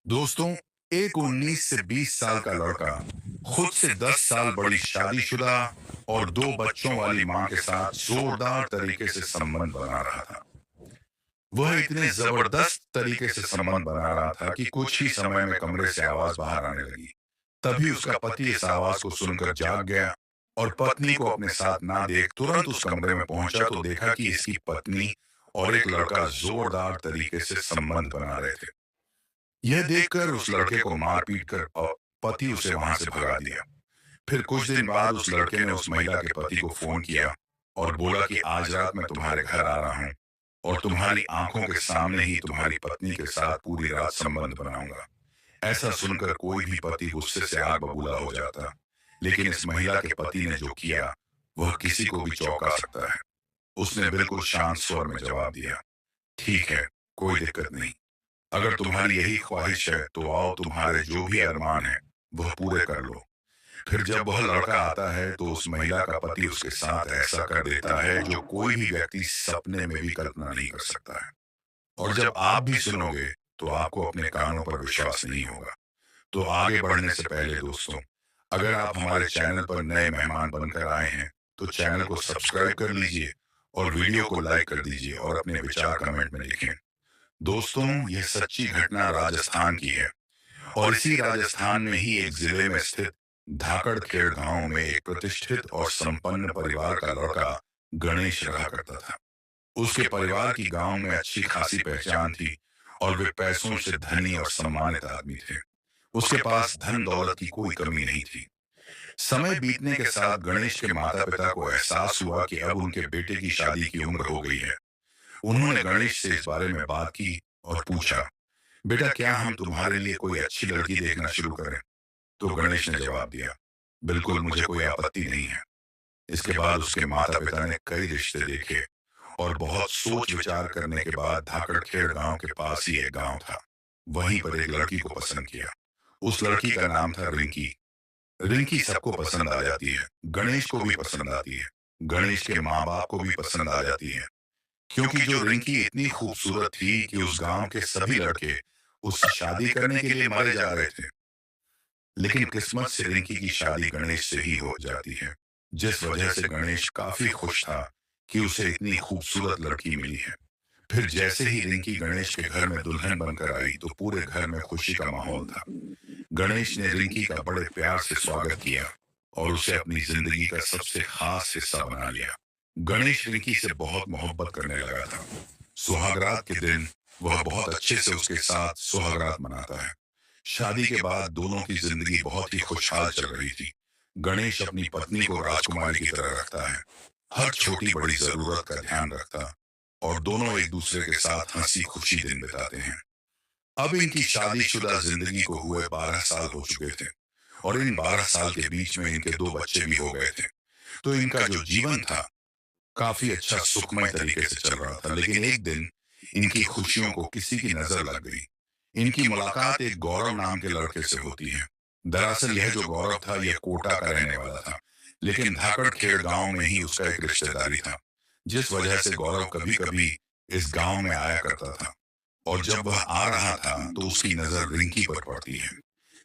दोस्तों, एक 19 से 20 साल का लड़का खुद से 10 साल बड़ी शादीशुदा और 2 बच्चों वाली मां के साथ जोरदार तरीके से संबंध बना रहा था। वह इतने जबरदस्त तरीके से संबंध बना रहा था कि कुछ ही समय में कमरे से आवाज बाहर आने लगी। तभी उसका पति इस आवाज को सुनकर जाग गया और पत्नी को अपने साथ ना देख तुरंत उस कमरे में पहुंचा तो देखा कि इसकी पत्नी और एक लड़का जोरदार तरीके से संबंध बना रहे थे। यह देखकर उस लड़के को मार पीट कर पति उसे वहां से भगा दिया। फिर कुछ दिन बाद उस लड़के ने उस महिला के पति को फोन किया और बोला कि आज रात मैं तुम्हारे घर आ रहा हूं और तुम्हारी आंखों के सामने ही तुम्हारी पत्नी के साथ पूरी रात संबंध बनाऊंगा। ऐसा सुनकर कोई भी पति गुस्से से आग बबूला हो जाता, लेकिन इस महिला के पति ने जो किया वह किसी को भी चौंका सकता है। उसने बिल्कुल शांत स्वर में जवाब दिया, ठीक है, कोई दिक्कत नहीं। अगर तुम्हारी यही ख्वाहिश है तो आओ, तुम्हारे जो भी अरमान है वह पूरे कर लो। फिर जब वह लड़का आता है तो उस महिला का पति उसके साथ ऐसा कर देता है जो कोई भी व्यक्ति सपने में भी कल्पना नहीं कर सकता है। और जब आप भी सुनोगे तो आपको अपने कानों पर विश्वास नहीं होगा। तो आगे बढ़ने से पहले दोस्तों, अगर आप हमारे चैनल पर नए मेहमान बनकर आए हैं तो चैनल को सब्सक्राइब कर लीजिए और वीडियो को लाइक कर दीजिए और अपने विचार कमेंट में लिखें। दोस्तों, यह सच्ची घटना राजस्थान की है और इसी राजस्थान में ही एक जिले में स्थित धाकड़खेड़ गांव में एक प्रतिष्ठित और संपन्न परिवार का लड़का गणेश रहा करता था। उसके परिवार की गांव में अच्छी खासी पहचान थी और वे पैसों से धनी और सम्मानित आदमी थे। उसके पास धन दौलत की कोई कमी नहीं थी। समय बीतने के साथ गणेश के माता पिता को एहसास हुआ कि अब उनके बेटे की शादी की उम्र हो गई है। उन्होंने गणेश से इस बारे में बात की और पूछा, बेटा क्या हम तुम्हारे लिए कोई अच्छी लड़की देखना शुरू करें? तो गणेश ने जवाब दिया, बिल्कुल, मुझे कोई आपत्ति नहीं है। इसके बाद उसके माता पिता ने कई रिश्ते देखे और बहुत सोच विचार करने के बाद धाकड़खेड़ गांव के पास ही एक गांव था, वहीं पर एक लड़की को पसंद किया। उस लड़की का नाम था रिंकी। रिंकी सबको पसंद आ जाती है, गणेश को भी पसंद आती है, गणेश के माँ बाप को भी पसंद आ जाती है, क्योंकि जो रिंकी इतनी खूबसूरत थी कि उस गांव के सभी लड़के उससे शादी करने के लिए मारे जा रहे थे। लेकिन किस्मत से रिंकी की शादी गणेश से ही हो जाती है, जिस वजह से गणेश काफी खुश था कि उसे इतनी खूबसूरत लड़की मिली है। फिर जैसे ही रिंकी गणेश के घर में दुल्हन बनकर आई तो पूरे घर में खुशी का माहौल था। गणेश ने रिंकी का बड़े प्यार से स्वागत किया और उसे अपनी जिंदगी का सबसे खास हिस्सा बना लिया। गणेश रिंकी से बहुत मोहब्बत करने लगा था। सुहागरात के दिन वह बहुत अच्छे से उसके साथ सुहागरात मनाता है। शादी के बाद दोनों की जिंदगी बहुत ही खुशहाल चल रही थी। गणेश अपनी पत्नी को राजकुमारी की तरह रखता है, हर छोटी बड़ी जरूरत का ध्यान रखता और दोनों एक दूसरे के साथ हंसी खुशी दिन बिताते हैं। अब इनकी शादीशुदा जिंदगी को हुए 12 साल हो चुके थे और इन 12 साल के बीच में इनके 2 बच्चे भी हो गए थे। तो इनका जो जीवन था काफी अच्छा सुखमय तरीके से चल रहा था। लेकिन एक दिन इनकी खुशियों को किसी की नजर लग गई। इनकी मुलाकात एक गौरव नाम के लड़के से होती है। दरअसल यह जो गौरव था यह कोटा का रहने वाला था, लेकिन धाकड़खेड़ गांव में ही उसका एक रिश्तेदारी था, जिस वजह से गौरव कभी कभी इस गांव में आया करता था। और जब वह आ रहा था तो उसकी नजर रिंकी पर पड़ती है।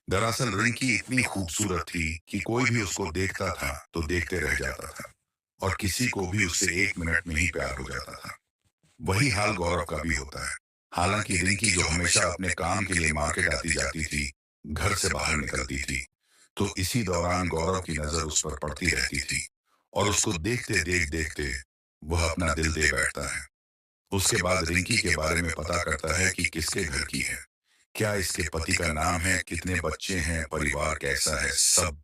दरअसल रिंकी इतनी खूबसूरत थी कि कोई भी उसको देखता था तो देखते रह जाता था और किसी को भी उससे 1 मिनट में ही प्यार हो जाता था। वही हाल गौरव का भी होता है। हालांकि रिंकी जो हमेशा अपने काम के लिए मार्केट आती जाती थी, घर से बाहर निकलती थी, तो इसी दौरान गौरव की नजर उस पर पड़ती रहती थी और उसको देखते वह अपना दिल दे बैठता है। उसके बाद रिंकी के बारे में पता करता है कि किसके घर की है, क्या इसके पति का नाम है, कितने बच्चे हैं, परिवार कैसा है, सब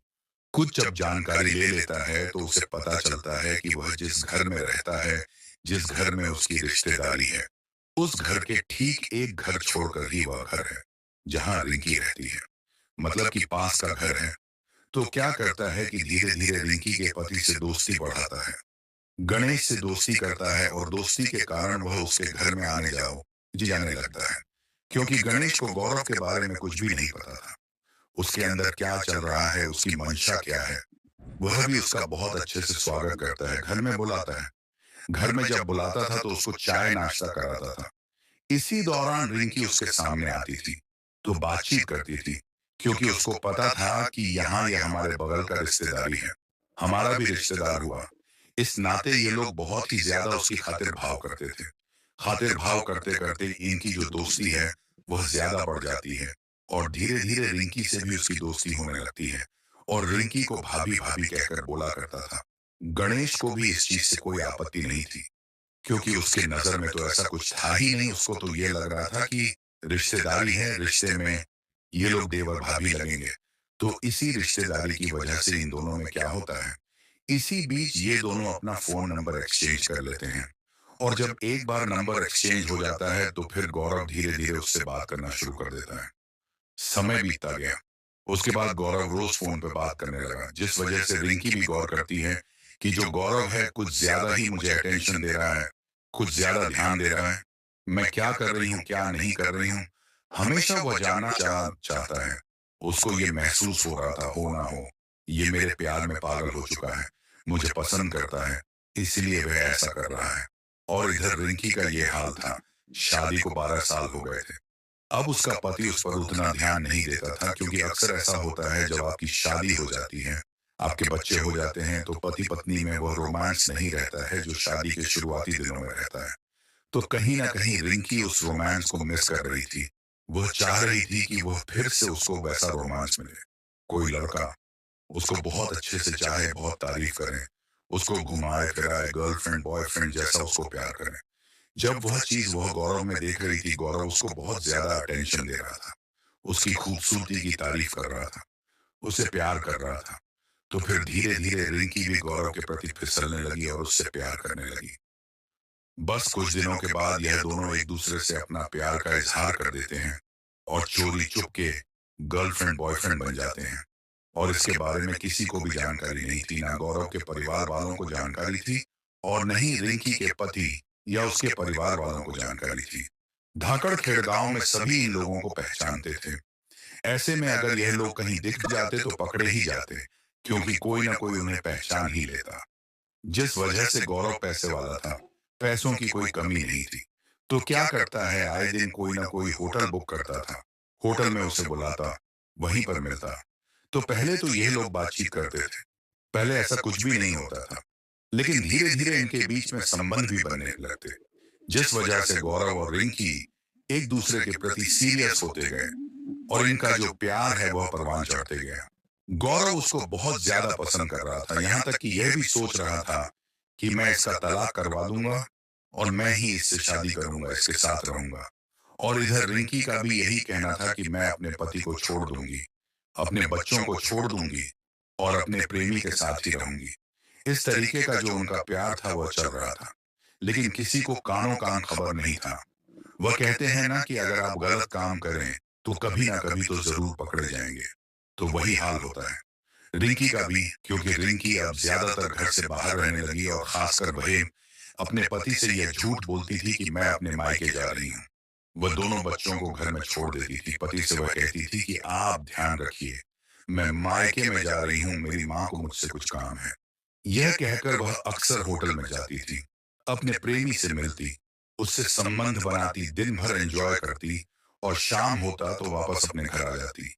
कुछ जब जानकारी ले लेता है तो उसे पता चलता है कि वह जिस घर में रहता है, जिस घर में उसकी रिश्तेदारी है, उस घर के ठीक एक घर छोड़कर ही वह घर है जहां रिंकी रहती है, मतलब कि पास का घर है। तो क्या करता है कि धीरे धीरे रिंकी के पति से दोस्ती बढ़ाता है, गणेश से दोस्ती करता है और दोस्ती के कारण वह उसके घर में आने जाओ जी जाने लगता है, क्योंकि गणेश को गौरव के बारे में कुछ भी नहीं पता था। उसके अंदर क्या चल रहा है, उसकी मंशा क्या है, वह भी उसका बहुत अच्छे से स्वागत करता है, घर में बुलाता है। घर में जब बुलाता था तो उसको चाय नाश्ता कराता था। इसी दौरान रिंकी उसके सामने आती थी तो बातचीत करती थी, क्योंकि उसको पता था कि यहाँ ये हमारे बगल का रिश्तेदारी है, हमारा भी रिश्तेदार हुआ। इस नाते ये लोग बहुत ही ज्यादा उसकी खातिर भाव करते थे। खातिर भाव करते करते इनकी जो दोस्ती है वह ज्यादा बढ़ जाती है, और धीरे धीरे रिंकी से भी उसकी दोस्ती होने लगती है, और रिंकी को भाभी भाभी कहकर बोला करता था। गणेश को भी इस चीज से कोई आपत्ति नहीं थी, क्योंकि उसके नजर में तो ऐसा कुछ था ही नहीं। उसको तो ये लग रहा था कि रिश्तेदारी है, रिश्ते में ये लोग देवर भाभी लगेंगे। तो इसी रिश्तेदारी की वजह से इन दोनों में क्या होता है, इसी बीच ये दोनों अपना फोन नंबर एक्सचेंज कर लेते हैं। और जब एक बार नंबर एक्सचेंज हो जाता है तो फिर गौरव धीरे धीरे उससे बात करना शुरू कर देता है। समय बीतता गया। उसके बाद गौरव रोज फोन पे बात करने लगा, जिस वजह से रिंकी भी गौर करती है कि जो गौरव है कुछ ज्यादा ही मुझे अटेंशन दे रहा है, कुछ ज्यादा ध्यान दे रहा है। मैं क्या कर रही हूँ क्या नहीं कर रही हूँ, हमेशा वह जानना चाहता है। उसको ये महसूस हो रहा था, हो ना हो ये मेरे प्यार में पागल हो चुका है, मुझे पसंद करता है, इसलिए वह ऐसा कर रहा है। और इधर रिंकी का ये हाल था। शादी को 12 साल हो गए थे। अब उसका पति उस पर उतना ध्यान नहीं देता था, क्योंकि अक्सर ऐसा होता है जब आपकी शादी हो जाती है, आपके बच्चे हो जाते हैं, तो पति पत्नी में वह रोमांस नहीं रहता है जो शादी के शुरुआती दिनों में रहता है। तो कहीं ना कहीं रिंकी उस रोमांस को मिस कर रही थी। वह चाह रही थी कि वह फिर से उसको वैसा रोमांस मिले। कोई लड़का उसको बहुत अच्छे से चाहे, बहुत तारीफ करे, उसको घुमाए फिराए, गर्लफ्रेंड बॉयफ्रेंड जैसा उसको प्यार करे। जब वह चीज वह गौरव में देख रही थी, गौरव उसको बहुत ज्यादा अटेंशन दे रहा था, उसकी खूबसूरती की तारीफ कर रहा था, उसे प्यार कर रहा था। तो फिर धीरे धीरे रिंकी भी गौरव के प्रति फिसलने लगी और उससे प्यार करने लगी। बस कुछ दिनों के बाद यह दोनों एक दूसरे से अपना प्यार का इजहार कर देते हैं, और चोरी चुप के गर्लफ्रेंड बॉयफ्रेंड बन जाते हैं। और इसके बारे में किसी को भी जानकारी नहीं थी, ना गौरव के परिवार वालों को जानकारी थी, और न ही रिंकी के पति या उसके परिवार वालों को जानकारी थी। धाकड़ खेड़ गांव में सभी इन लोगों को पहचानते थे। ऐसे में अगर यह लोग कहीं दिख जाते तो पकड़े ही जाते, क्योंकि कोई ना कोई उन्हें पहचान ही लेता। जिस वजह से गौरव पैसे वाला था, पैसों की कोई कमी नहीं थी। तो क्या करता है, आए दिन कोई ना कोई होटल बुक करता था, होटल में उसे बुलाता, वहीं पर मिलता। तो पहले तो ये लोग बातचीत करते थे, पहले ऐसा कुछ भी नहीं होता था, लेकिन धीरे धीरे इनके बीच में संबंध भी बनने लगते, जिस वजह से गौरव और रिंकी एक दूसरे के प्रति सीरियस होते गए, और इनका जो प्यार है वह परवान चढ़ते गया। गौरव उसको बहुत ज्यादा पसंद कर रहा था, यहाँ तक कि यह भी सोच रहा था कि मैं इसका तलाक करवा दूंगा और मैं ही इससे शादी करूंगा, इसके साथ रहूंगा। और इधर रिंकी का भी यही कहना था कि मैं अपने पति को छोड़ दूंगी, अपने बच्चों को छोड़ दूंगी, और अपने प्रेमी के साथ ही रहूंगी। इस तरीके का जो उनका प्यार था वह चल रहा था, लेकिन किसी को कानों कान खबर नहीं था। वह कहते हैं ना कि अगर आप गलत काम करें तो कभी ना कभी तो जरूर पकड़े जाएंगे। तो वही हाल होता है रिंकी का भी, क्योंकि रिंकी अब ज्यादातर घर से बाहर रहने लगी, और खासकर वह अपने पति से यह झूठ बोलती थी कि मैं अपने मायके जा रही हूँ। वह दोनों बच्चों को घर में छोड़ देती थी। पति से वह कहती थी कि आप ध्यान रखिए, मैं मायके में जा रही हूँ, मेरी माँ को मुझसे कुछ काम है। यह कहकर वह अक्सर होटल में जाती थी, अपने प्रेमी से मिलती, उससे संबंध बनाती, दिन भर एंजॉय करती, और शाम होता तो वापस अपने घर आ जाती।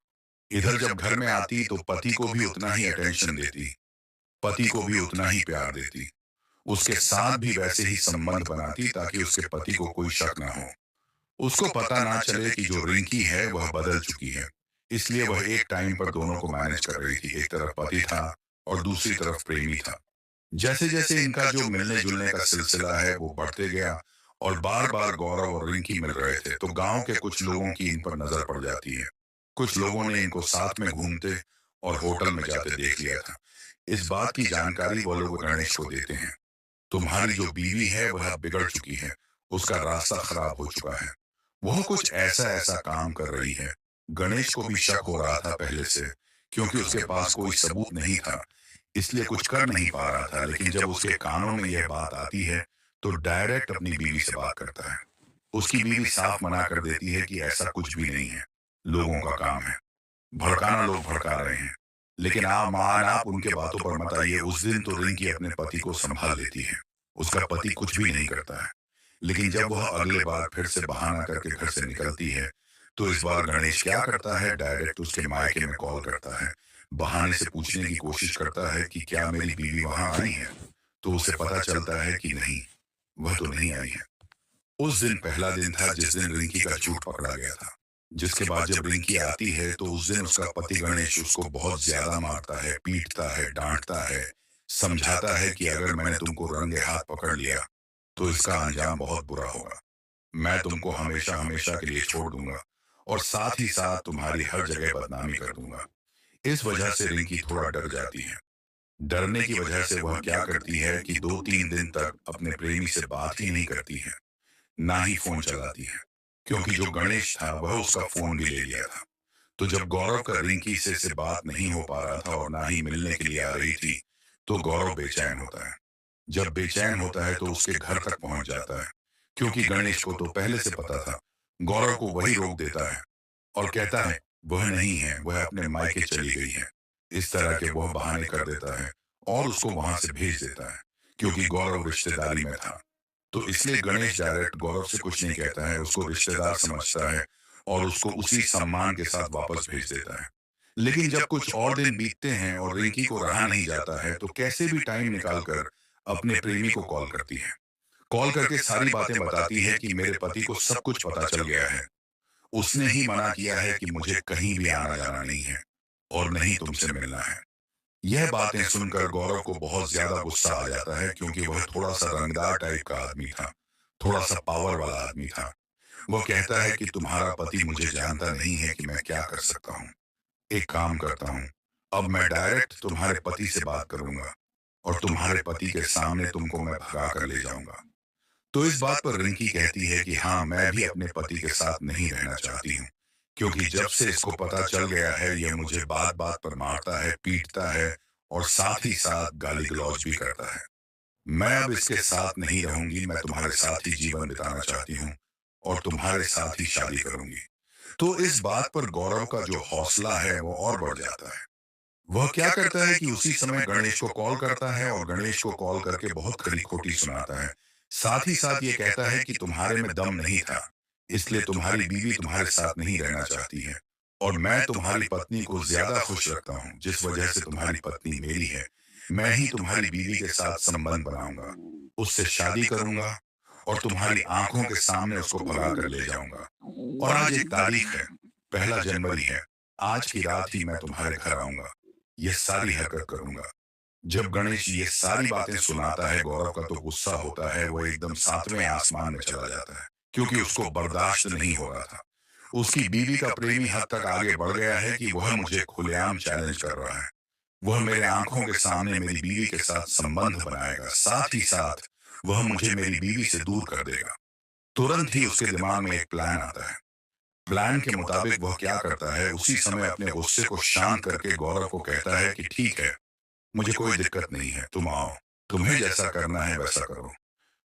इधर जब घर में आती तो पति को भी उतना ही अटेंशन देती, पति को भी उतना ही प्यार देती, उसके साथ भी वैसे ही संबंध बनाती, ताकि उसके पति को कोई शक ना हो, उसको पता ना चले कि जो रिंकी है वह बदल चुकी है। इसलिए वह एक टाइम पर दोनों को मैनेज कर रही थी, एक तरफ पति था और दूसरी तरफ प्रेमी था। जैसे जैसे इनका जो मिलने जुलने का सिलसिला है वो बढ़ते गया, और बार बार गौरव और रिंकी मिल रहे थे, तो गांव के कुछ लोगों की इन पर नजर पड़ जाती है। कुछ लोगों ने इनको साथ में घूमते और होटल में जाते देख लिया था। इस बात की जानकारी वो लोग गणेश को देते हैं। तुम्हारी जो बीवी है वह बिगड़ चुकी है, उसका रास्ता खराब हो चुका है, वह कुछ ऐसा ऐसा काम कर रही है। गणेश को भी शक हो रहा था पहले से, क्योंकि उसके पास कोई सबूत नहीं था, इसलिए कुछ कर नहीं पा रहा था। लेकिन जब उसके कानों में यह बात आती है तो डायरेक्ट अपनी बीवी से बात करता है। उसकी बीवी साफ मना कर देती है कि ऐसा कुछ भी नहीं है, लोगों का काम है, भड़काना लोग भड़का रहे हैं। लेकिन आप उनके बातों पर मत आइए। उस दिन तो रिंकी अपने पति को संभाल लेती है, उसका पति कुछ भी नहीं करता है। लेकिन जब वह अगले बार फिर से बहाना करके घर से निकलती है तो इस बार गणेश क्या करता है, डायरेक्ट उसके मायके में कॉल करता है। बहाने से पूछने की कोशिश करता है कि क्या मेरी बीवी वहां आई है। तो उसे पता चलता है कि नहीं, वह तो नहीं आई है। उस दिन पहला दिन था जिस दिन रिंकी का झूठ पकड़ा गया था। जिसके बाद जब रिंकी आती है तो उस दिन उसका पति गणेश उसको बहुत ज्यादा मारता है, पीटता है, डांटता है, समझाता है कि अगर मैंने तुमको रंगे हाथ पकड़ लिया तो इसका अंजाम बहुत बुरा होगा। मैं तुमको हमेशा हमेशा के लिए छोड़ दूंगा और साथ ही साथ तुम्हारी हर जगह बदनामी कर दूंगा। इस वजह से रिंकी थोड़ा डर जाती है। डरने की वजह से वह क्या करती है कि 2-3 दिन तक अपने प्रेमी से बात ही नहीं करती है, ना ही फोन चलाती है, क्योंकि जो गणेश था वह उसका फोन भी ले लिया था। तो जब गौरव का रिंकी से बात नहीं हो पा रहा था और ना ही मिलने के लिए आ रही थी, तो गौरव बेचैन होता है। जब बेचैन होता है तो उसके घर तक पहुंच जाता है, क्योंकि गणेश को तो पहले से पता था। गौरव को वही रोक देता है और कहता है वह नहीं है, वह अपने मायके चली गई है। इस तरह के वह बहाने कर देता है और उसको वहां से भेज देता है, क्योंकि गौरव रिश्तेदारी में था। तो इसलिए गणेश डायरेक्ट गौरव से कुछ नहीं कहता है, उसको रिश्तेदार समझता है और उसको उसी सम्मान के साथ वापस भेज देता है। लेकिन जब कुछ और दिन बीतते हैं और रिंकी को रहा नहीं जाता है, तो कैसे भी टाइम निकालकर अपने प्रेमी को कॉल करती है। कॉल करके सारी बातें बताती है कि मेरे पति को सब कुछ पता चल गया है। उसने ही मना किया है कि मुझे कहीं भी आना जाना नहीं है और नहीं तुमसे मिलना है। यह बातें सुनकर गौरव को बहुत ज्यादा गुस्सा आ जाता है, क्योंकि वह थोड़ा सा रंगदार टाइप का आदमी था, थोड़ा सा पावर वाला आदमी था। वो कहता है कि तुम्हारा पति मुझे जानता नहीं है कि मैं क्या कर सकता हूँ। एक काम करता हूँ, अब मैं डायरेक्ट तुम्हारे पति से बात करूंगा और तुम्हारे पति के सामने तुमको मैं भगा कर ले जाऊंगा। तो इस बात पर रिंकी कहती है कि हाँ, मैं भी अपने पति के साथ नहीं रहना चाहती हूँ, क्योंकि जब से इसको पता चल गया है यह मुझे बात बात पर मारता है, पीटता है और साथ ही साथ गाली गलौज भी करता है। मैं अब इसके साथ नहीं रहूंगी, मैं तुम्हारे साथ ही जीवन बिताना चाहती हूँ और तुम्हारे साथ ही शादी करूंगी। तो इस बात पर गौरव का जो हौसला है वो और बढ़ जाता है। वह क्या करता है कि उसी समय गणेश को कॉल करता है और गणेश को कॉल करके बहुत खरी खोटी सुनाता है। साथ ही साथ ये कहता है कि तुम्हारे में दम नहीं था, इसलिए तुम्हारी बीवी तुम्हारे साथ नहीं रहना चाहती है और मैं तुम्हारी पत्नी को ज्यादा खुश रखता हूँ, जिस वजह से तुम्हारी पत्नी मेरी है। मैं ही तुम्हारी बीवी के साथ संबंध बनाऊंगा, उससे शादी करूंगा और तुम्हारी आंखों के सामने उसको भगा कर ले जाऊंगा। और आज एक तारीख है, 1 जनवरी है। आज की रात ही मैं तुम्हारे घर आऊंगा, ये सारी हरकत करूंगा। जब गणेश ये सारी बातें सुनाता है, गौरव का तो गुस्सा होता है, वो एकदम 7वें आसमान में चला जाता है, क्योंकि उसको बर्दाश्त नहीं हो रहा था। उसकी बीवी का प्रेमी हद तक आगे बढ़ गया है कि वह मुझे खुलेआम चैलेंज कर रहा है। वह मेरे आंखों के सामने मेरी बीवी के साथ संबंध बनाएगा, साथ ही साथ वह मुझे मेरी बीवी से दूर कर देगा। तुरंत ही उसके दिमाग में एक प्लान आता है। प्लान के मुताबिक वह क्या करता है, उसी समय अपने गुस्से को शांत करके गौरव को कहता है कि ठीक है, मुझे कोई दिक्कत नहीं है, तुम आओ, तुम्हें जैसा करना है वैसा करो।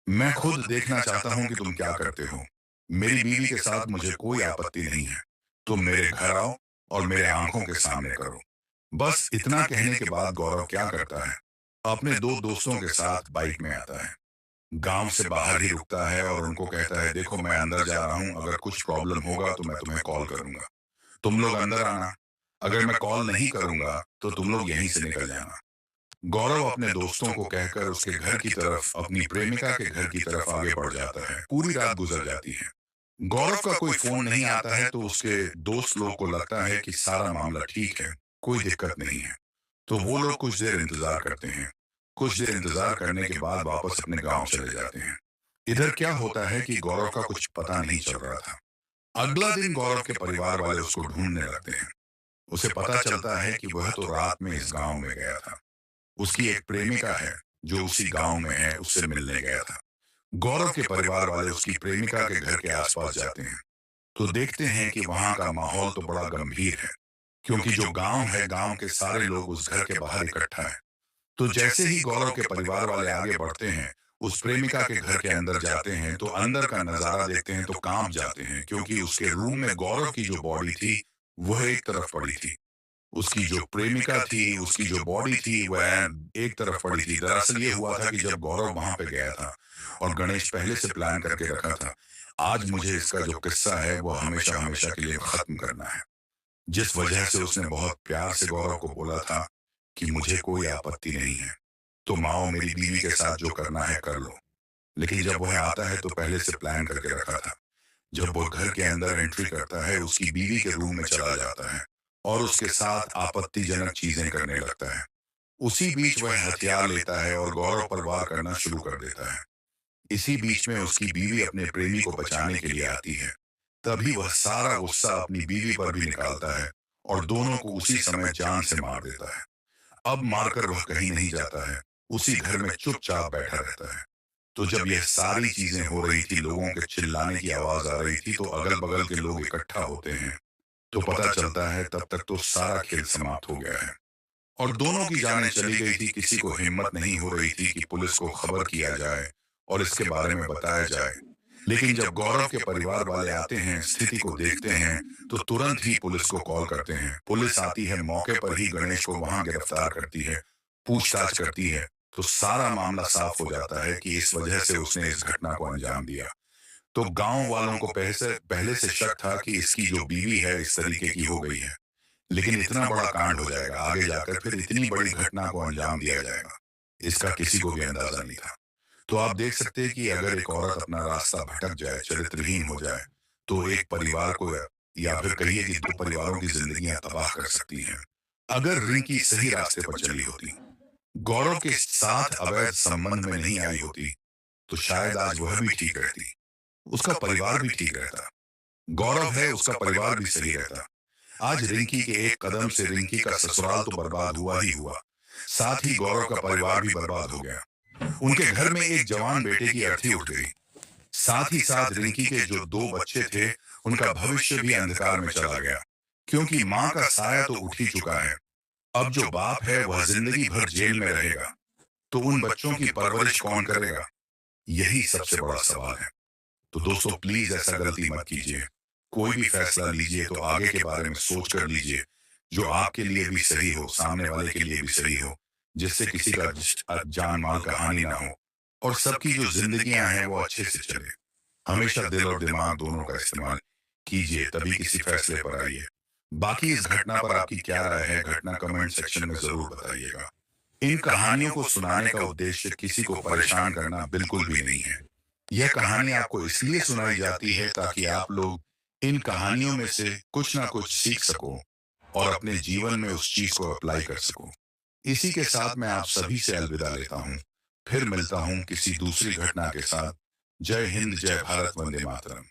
मैं खुद देखना चाहता हूं कि तुम क्या करते हो। मेरी बीवी के साथ मुझे कोई आपत्ति नहीं है। तुम मेरे घर आओ और मेरे आंखों के सामने करो। बस इतना कहने के बाद गौरव क्या करता है, अपने दो दोस्तों के साथ बाइक में आता है। गांव से बाहर ही रुकता है और उनको कहता है देखो, मैं अंदर जा रहा हूं, अगर कुछ प्रॉब्लम होगा तो मैं तुम्हें कॉल करूंगा। तुम लोग अंदर आना, अगर मैं कॉल नहीं करूंगा तो तुम लोग यहीं से निकल जाना। गौरव अपने दोस्तों को कहकर उसके घर की तरफ, अपनी प्रेमिका के घर की तरफ आगे बढ़ जाता है। पूरी रात गुजर जाती है, गौरव का कोई फोन नहीं आता है, तो उसके दोस्त लोग को लगता है कि सारा मामला ठीक है, कोई दिक्कत नहीं है। तो वो लोग कुछ देर इंतजार करते हैं। कुछ देर इंतजार करने के बाद वापस अपने गांव चले जाते हैं। इधर क्या होता है कि गौरव का कुछ पता नहीं चल रहा था। अगला दिन गौरव के परिवार वाले उसको ढूंढने लगते हैं। उसे पता चलता है कि वह तो रात में इस गांव में गया था। उसकी एक प्रेमिका है जो उसी गांव में है, उससे मिलने गया था। गौरव के परिवार वाले उसकी प्रेमिका के घर के आसपास जाते हैं, तो देखते हैं कि वहां का माहौल तो बड़ा गंभीर है, क्योंकि जो गांव है, गांव के सारे लोग उस घर के बाहर इकट्ठा है। तो जैसे ही गौरव के परिवार वाले आगे बढ़ते हैं, उस प्रेमिका के घर के अंदर जाते हैं, तो अंदर का नजारा देखते हैं तो कांप जाते हैं, क्योंकि उसके रूम में गौरव की जो बॉडी थी वह एक तरफ पड़ी थी। उसकी जो प्रेमिका थी, उसकी जो बॉडी थी वह एक तरफ पड़ी थी। दरअसल ये हुआ था कि जब गौरव वहां पे गया था और गणेश पहले से प्लान करके रखा था, आज मुझे इसका जो किस्सा है वो हमेशा हमेशा के लिए खत्म करना है। जिस वजह से उसने बहुत प्यार से गौरव को बोला था कि मुझे कोई आपत्ति नहीं है, तुम आओ मेरी बीवी के साथ जो करना है कर लो। लेकिन जब वह आता है तो पहले से प्लान करके रखा था। जब वो घर के अंदर एंट्री करता है उसकी बीवी के रूम में चला जाता है और उसके साथ आपत्तिजनक चीजें करने लगता है। उसी बीच वह हथियार लेता है और गौरव पर वार करना शुरू कर देता है। इसी बीच में उसकी बीवी अपने प्रेमी को बचाने के लिए आती है। तभी वह सारा गुस्सा अपनी बीवी पर भी निकालता है और दोनों को उसी समय जान से मार देता है। अब मारकर वह कहीं नहीं जाता है, उसी घर में चुपचाप बैठा रहता है। तो जब यह सारी चीजें हो रही थी, लोगों के चिल्लाने की आवाज आ रही थी, तो अगल बगल के लोग इकट्ठा होते हैं। तो पता चलता है तब तक तो सारा खेल समाप्त हो गया है और दोनों की जानें चली गई थी। किसी को हिम्मत नहीं हो रही थी कि पुलिस को खबर किया जाए और इसके बारे में बताया जाए। लेकिन जब गौरव के परिवार वाले आते हैं, स्थिति को देखते हैं, तो तुरंत ही पुलिस को कॉल करते हैं। पुलिस आती है, मौके पर ही गणेश को वहां गिरफ्तार करती है, पूछताछ करती है। तो सारा मामला साफ हो जाता है कि इस वजह से उसने इस घटना को अंजाम दिया। तो गांव वालों को पहले से शक था कि इसकी जो बीवी है इस तरीके की हो गई है। लेकिन इतना बड़ा कांड हो जाएगा आगे जाकर, फिर इतनी बड़ी घटना को अंजाम दिया जाएगा, इसका किसी को भी अंदाजा नहीं था। तो आप देख सकते हैं कि अगर एक औरत अपना रास्ता भटक जाए, चरित्रहीन हो जाए, तो एक परिवार को या फिर कहिए कि दो परिवारों की जिंदगियां तबाह कर सकती हैं। अगर रिंकी सही रास्ते पर चली होती, गौरव के साथ अवैध संबंध में नहीं आई होती, तो शायद आज वह भी ठीक रहती, उसका परिवार भी ठीक रहता। गौरव है, उसका परिवार भी सही रहता। आज रिंकी के एक कदम से रिंकी का ससुराल तो बर्बाद हुआ ही हुआ, साथ ही गौरव का परिवार भी बर्बाद हो गया। उनके घर में एक जवान बेटे की अर्थी उठ गई। साथ ही साथ रिंकी के जो दो बच्चे थे, उनका भविष्य भी अंधकार में चला गया, क्योंकि मां का साया तो उठ ही चुका है। अब जो बाप है वह जिंदगी भर जेल में रहेगा, तो उन बच्चों की परवरिश कौन करेगा? यही सबसे बड़ा सवाल है। तो दोस्तों प्लीज ऐसा गलती मत कीजिए। कोई भी फैसला लीजिए तो आगे के बारे में सोच कर लीजिए, जो आपके लिए भी सही हो, सामने वाले के लिए भी सही हो, जिससे किसी का जान माल का हानि ना हो और सबकी जो जिंदगियां हैं वो अच्छे से चले। हमेशा दिल और दिमाग दोनों का इस्तेमाल कीजिए, तभी किसी फैसले पर आइए। बाकी इस घटना पर आपकी क्या राय है, घटना कमेंट सेक्शन में जरूर बताइएगा। इन कहानियों को सुनाने का उद्देश्य किसी को परेशान करना बिल्कुल भी नहीं है। यह कहानी आपको इसलिए सुनाई जाती है ताकि आप लोग इन कहानियों में से कुछ ना कुछ सीख सको और अपने जीवन में उस चीज को अप्लाई कर सको। इसी के साथ मैं आप सभी से अलविदा लेता हूँ। फिर मिलता हूँ किसी दूसरी घटना के साथ। जय हिंद, जय भारत, वंदे मातरम।